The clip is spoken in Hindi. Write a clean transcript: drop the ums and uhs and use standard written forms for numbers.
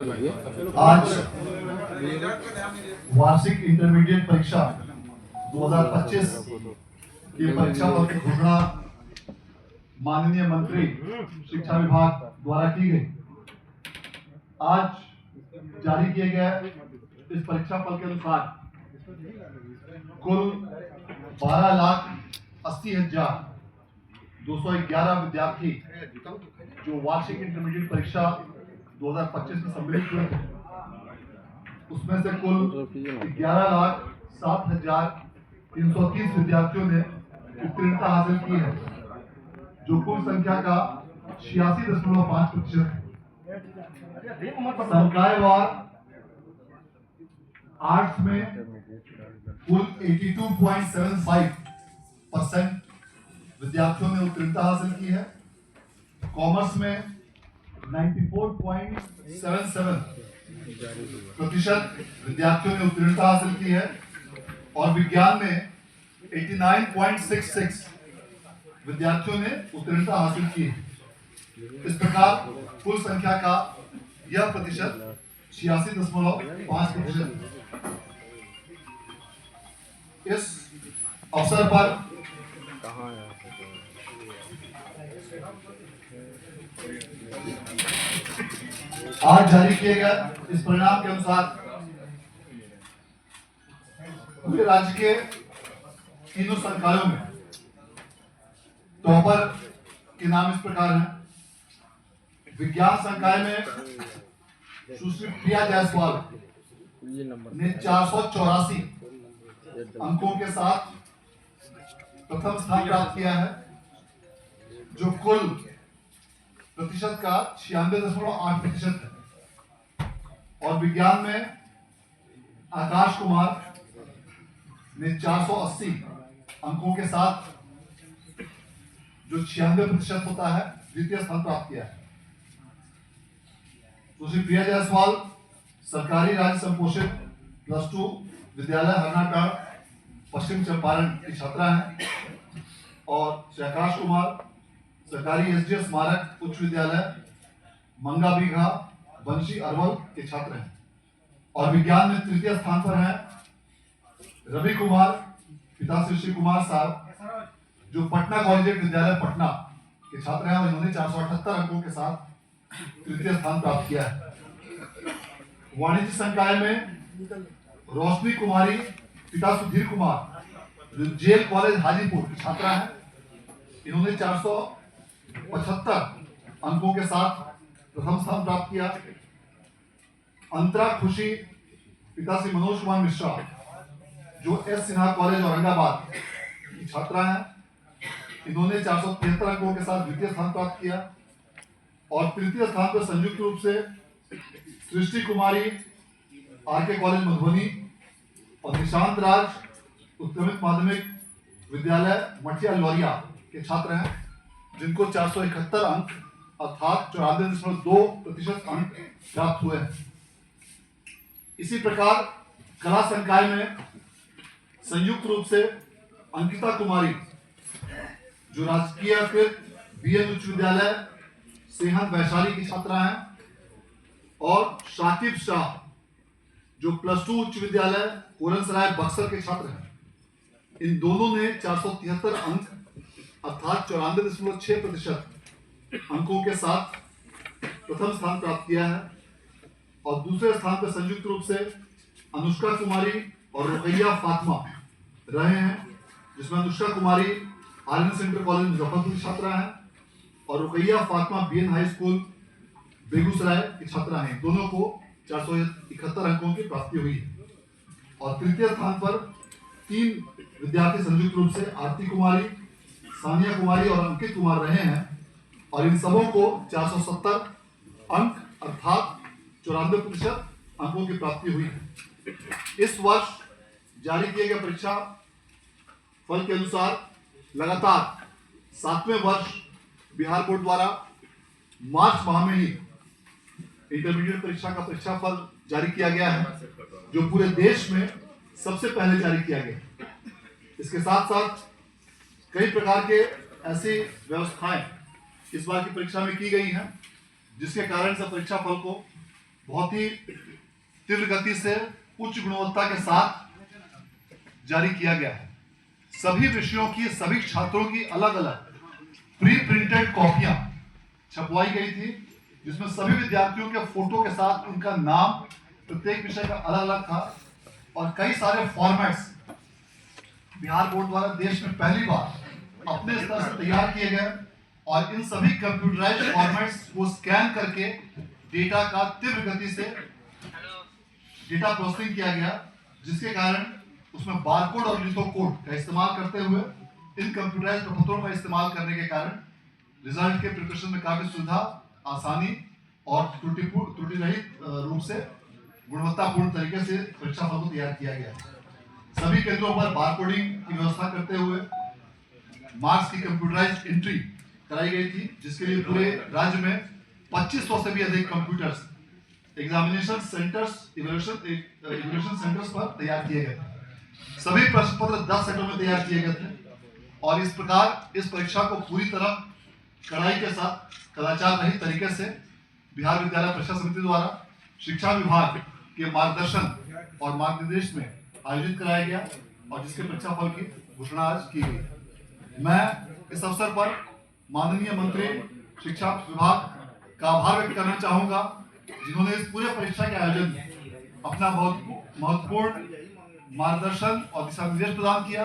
आज वार्षिक इंटरमीडिएट परीक्षा 2025 की परीक्षा की घोषणा माननीय मंत्री शिक्षा विभाग द्वारा की गई। आज जारी किए गए इस परीक्षा फल के अनुसार कुल 12,80,211 विद्यार्थी जो वार्षिक इंटरमीडिएट परीक्षा 2025 में सम्मिलित हुए थे, उसमें से कुल 11,07,330 विद्यार्थियों ने उत्तीर्णता हासिल की है, जो कुल संख्या का 86.5% है। संकायवार आर्ट्स में कुल 82.75% विद्यार्थियों ने उत्तीर्णता हासिल की है, कॉमर्स में 94.77% विद्यार्थियों ने उत्तीर्णता हासिल की है और विज्ञान में 89.66 विद्यार्थियों ने उत्तीर्णता हासिल की है। इस प्रकार कुल संख्या का यह प्रतिशत 86.5%। इस अवसर पर आज जारी किए गए इस परिणाम के अनुसार पूरे राज्य के तीनों संकायों में टॉपर के नाम इस प्रकार हैं। विज्ञान संकाय में सुश्री प्रिया जायसवाल ने 484 अंकों के साथ प्रथम स्थान प्राप्त किया है, जो कुल प्रतिशत का 96.8% है। और विज्ञान में आकाश कुमार ने 480 अंकों के साथ, जो 96% होता है, द्वितीय स्थान प्राप्त किया है। सुश्री प्रिया जायसवाल सरकारी राज्य संपोषित +2 विद्यालय हरनाटाड़ पश्चिम चंपारण की छात्रा हैं और श्री आकाश कुमार सरकारी एसडीएस स्मारक उच्च विद्यालय मंगा बीघा बंशी अरवल के छात्र हैं। और विज्ञान में तृतीय स्थान पर हैं रवि कुमार पिता श्री कुमार साहब, जो पटना कॉलेजिएट विद्यालय पटना के छात्र हैं और इन्होंने 478 अंकों के साथ तृतीय स्थान प्राप्त किया है। वाणिज्य संकाय में रोशनी कुमारी पिता सुधीर कुमार, जो जेल कॉलेज हाजीपुर की छात्रा है, इन्होंने 475 अंकों के साथ प्रथम स्थान प्राप्त किया। अंतरा खुशी पिता श्री मनोज कुमार मिश्रा, जो एस सिन्हा कॉलेज औरंगाबाद की छात्रा हैं, इन्होंने 473 अंकों के साथ द्वितीय स्थान प्राप्त किया। और तृतीय स्थान पर संयुक्त रूप से सृष्टि कुमारी आरके कॉलेज मधुबनी और निशांत राज उत्क्रमित माध्यमिक विद्यालय मठिया लौरिया के छात्र हैं, जिनको 471 अंक अर्थात 94.2% अंक प्राप्त हुए हैं। इसी प्रकार कला संकाय में संयुक्त रूप से अंकिता कुमारी, जो राजकीय बीएन उच्च विद्यालय सेहन वैशाली की छात्रा हैं, और शाकिब शाह, जो +2 उच्च विद्यालय कोरनसराय बक्सर के छात्र हैं, इन दोनों ने 473 अंक अर्थात 94.6% अंकों के साथ प्रथम स्थान प्राप्त किया है। और दूसरे स्थान पर संयुक्त रूप से अनुष्का कुमारी और रुकैया फातिमा रहे हैं, जिसमें अनुष्का कुमारी आर्यन सेंटर कॉलेज मुजफ्फरपुर की छात्रा है और Rukaiya Fatima BN high school Begusarai की छात्रा हैं। दोनों को 471 अंकों की प्राप्ति हुई है। और तृतीय स्थान पर 3 विद्यार्थी संयुक्त रूप से आरती कुमारी, सानिया कुमारी और अंकित कुमार रहे हैं और इन सबों को 470 अंक अर्थात 94% अंकों की प्राप्ति हुई है। इस वर्ष जारी किए गए परीक्षा फल के अनुसार लगातार 7वें वर्ष बिहार बोर्ड द्वारा मार्च माह में ही इंटरमीडिएट परीक्षा का परीक्षा फल जारी किया गया है, जो पूरे देश में सबसे पहले जारी किया गया। इसके साथ साथ कई प्रकार के ऐसी व्यवस्थाएं इस बार की परीक्षा में की गई हैं, जिसके कारण से परीक्षा फल को बहुत ही तीव्र गति से उच्च गुणवत्ता के साथ जारी किया गया है। सभी विषयों की सभी छात्रों की अलग अलग प्री प्रिंटेड कॉपियां छपवाई गई थी, जिसमें सभी विद्यार्थियों के फोटो के साथ उनका नाम प्रत्येक विषय का अलग अलग था और कई सारे फॉर्मेट्स बिहार बोर्ड द्वारा देश में पहली बार अपने स्तर से तैयार किए गए और इन सभी कंप्यूटराइज्ड फॉर्मेट्स को स्कैन करके डेटा का तीव्र गति से डेटा प्रोसेसिंग किया गया, जिसके कारण उसमें बारकोड और लिथो कोड का इस्तेमाल करते हुए इन कंप्यूटराइज्ड प्रपत्रों का इस्तेमाल करने के कारण रिजल्ट के प्रिपरेशन में काफी सुविधा, आसानी और त्रुटि रहित रूप से गुणवत्तापूर्ण तरीके से परीक्षा फल को तैयार किया गया। सभी केंद्रों पर बारकोडिंग की व्यवस्था करते हुए मार्क्स की कंप्यूटराइज्ड एंट्री कराई गई थी, जिसके लिए पूरे राज्य में 2500 से भी अधिक computers examination centres evaluation centres पर तैयार किए गए थे। सभी प्रश्न पत्र 10 सेटों में तैयार किए गए थे और इस प्रकार इस परीक्षा को पूरी तरह कड़ाई के साथ कदाचार रहित तरीके से बिहार विद्यालय परीक्षा समिति द्वारा शिक्षा विभाग के मार्गदर्शन और मार्गनिर्देश में आयोजित कराया गया और जिसके परीक्षा फल की घोषणा आज की गई। मैं इस अवसर पर माननीय मंत्री शिक्षा विभाग का आभार व्यक्त करना चाहूंगा, जिन्होंने इस पूरे परीक्षा के आयोजन में अपना बहुत महत्वपूर्ण मार्गदर्शन और दिशा निर्देश प्रदान किया